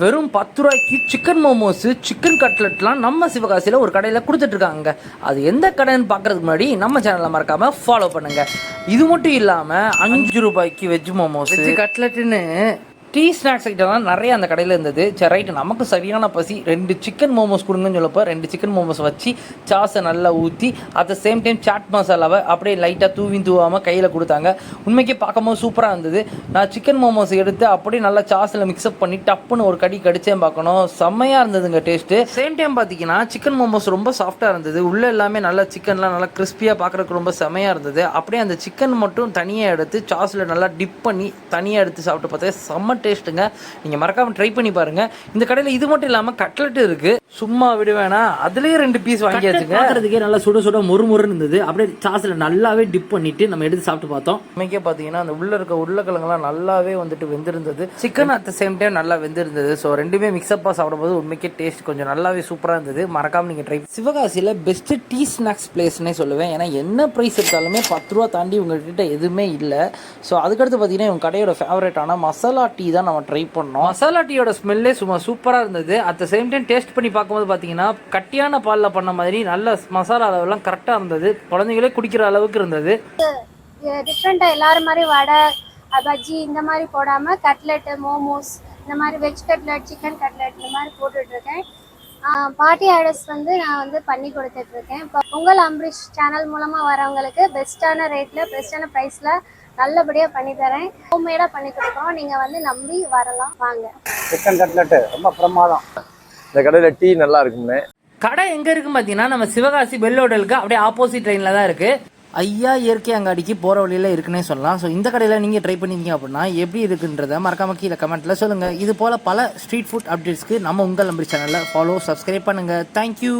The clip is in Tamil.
வெறும் 10 ரூபாய்க்கு சிக்கன் மோமோஸ் சிக்கன் கட்லெட்லாம் நம்ம சிவகாசியில் ஒரு கடையில் கொடுத்துட்ருக்காங்க. அது எந்த கடைன்னு பார்க்குறதுக்கு முன்னாடி நம்ம சேனலில் மறக்காமல் ஃபாலோ பண்ணுங்கள். இது மட்டும் இல்லாமல் 5 ரூபாய்க்கு வெஜ் மோமோஸ் கட்லெட்டுன்னு டீ ஸ்நாக்ஸ் ஐட்டம்லாம் நிறைய அந்த கடையில் இருந்தது. சரி ரைட்டு, நமக்கு சரியான பசி, 2 சிக்கன் மோமோஸ் கொடுங்கன்னு சொல்லப்போ 2 சிக்கன் மோமோஸ் வச்சு சாஸை நல்லா ஊற்றி at the same time chaat மசாலாவை அப்படியே லைட்டாக தூவாமல் கையில் கொடுத்தாங்க. உண்மைக்கே பார்க்கும்போது சூப்பராக இருந்தது. நான் சிக்கன் மோமோஸ் எடுத்து அப்படியே நல்லா சாஸில் மிக்ஸ்அப் பண்ணி டப்புன்னு ஒரு கடி கடிச்சேன் பார்க்கணும். செம்மையாக இருந்ததுங்க டேஸ்ட்டு. சேம் டைம் பார்த்தீங்கன்னா சிக்கன் மோமோஸ் ரொம்ப சாஃப்டாக இருந்தது. உள்ளே எல்லாமே நல்லா சிக்கன்லாம் நல்லா கிறிஸ்பியாக பார்க்குறதுக்கு ரொம்ப செம்மையாக இருந்தது. அப்படியே அந்த சிக்கன் மட்டும் தனியாக எடுத்து சாஸில் நல்லா டிப் பண்ணி தனியாக எடுத்து சாப்பிட்டு பார்த்தா செம்ம டேஸ்ட்டுங்க. நீங்கள் மறக்காமல் ட்ரை பண்ணி பாருங்கள். இந்த கடையில் இது மட்டும் இல்லாமல் கட்லெட் இருக்குது. சும்மா விடுவேனா, அதுலேயே 2 பீஸ் வாங்கியாச்சுங்க. பார்க்குறதுக்கே நல்லா சுட சுட மொறுமொறுன்னு இருந்தது. அப்படியே சாஸில் நல்லாவே டிப் பண்ணிவிட்டு நம்ம எடுத்து சாப்பிட்டு பார்த்தோம். உண்மைக்கே பார்த்தீங்கன்னா அந்த உள்ளே இருக்க உருளைக்கிழங்குலாம் நல்லாவே வந்துட்டு வெந்திருந்தது. Chicken at the same time நல்லா வெந்திருந்தது. ஸோ ரெண்டுமே மிக்ஸ்அப்பாக சாப்பிடும்போது உண்மைக்கே டேஸ்ட் கொஞ்சம் நல்லாவே சூப்பராக இருந்தது. மறக்காமல் நீங்கள் ட்ரை. சிவகாசியில் பெஸ்ட்டு டீ ஸ்நாக்ஸ் பிளேஸ்னே சொல்லுவேன். ஏன்னா என்ன ப்ரைஸ் எடுத்தாலுமே 10 ரூபா தாண்டி உங்கள்கிட்ட எதுவுமே இல்லை. ஸோ அதுக்கடுத்து பார்த்தீங்கன்னா இவங்க கடையோட ஃபேவரட்டான மசாலா டீ தான் நம்ம ட்ரை பண்ணோம். மசாலா டீயோட ஸ்மெல்லே சும்மா சூப்பராக இருந்தது. At the same time taste பண்ணி பார்க்கும்போது பார்த்தீங்கன்னா கட்டியான பாலில் பண்ண மாதிரி நல்ல மசாலா அளவுலாம் கரெக்டாக இருந்தது. குழந்தைங்களே குடிக்கிற அளவுக்கு இருந்தது. டிஃப்ரெண்ட்டாக எல்லாரும் மாதிரி வடை பஜ்ஜி இந்த மாதிரி போடாமல் கட்லெட்டு மோமோஸ் இந்த மாதிரி வெஜ் கட்லெட் சிக்கன் கட்லெட் இந்த மாதிரி போட்டுட்ருக்கேன். பார்ட்டி ஆர்டர்ஸ் நான் பண்ணி கொடுத்துட்ருக்கேன். இப்போ உங்கள் அம்பரீஷ் சேனல் மூலமாக வரவங்களுக்கு பெஸ்ட்டான ரேட்டில் பெஸ்ட்டான ப்ரைஸில் நல்லபடியாக பண்ணி தரேன். ஹோம்மேடாக பண்ணி கொடுக்குறோம். நீங்கள் நம்பி வரலாம், வாங்க. சிக்கன் கட்லெட்டு ரொம்ப பிரமாதம். இந்த கடையில் டீ நல்லா இருக்குங்க. கடை எங்கே இருக்குன்னு பார்த்தீங்கன்னா நம்ம சிவகாசி பெல் ஹோட்டலுக்கு அப்படியே ஆப்போசிட் லைனில் தான் இருக்குது. ஐயா இயற்கை அங்காடிக்கு போகிற வழியில் இருக்குன்னே சொல்லலாம். ஸோ இந்த கடையில் நீங்கள் ட்ரை பண்ணியிருக்கீங்க அப்படின்னா எப்படி இருக்குன்றதை மறக்காம கீழே கமெண்ட்டில் சொல்லுங்கள். இது போல் பல ஸ்ட்ரீட் ஃபுட் அப்டேட்ஸ்க்கு நம்ம உங்கள் அம்பரீஷ் சேனலில் ஃபாலோ சப்ஸ்கிரைப் பண்ணுங்கள். தேங்க்யூ.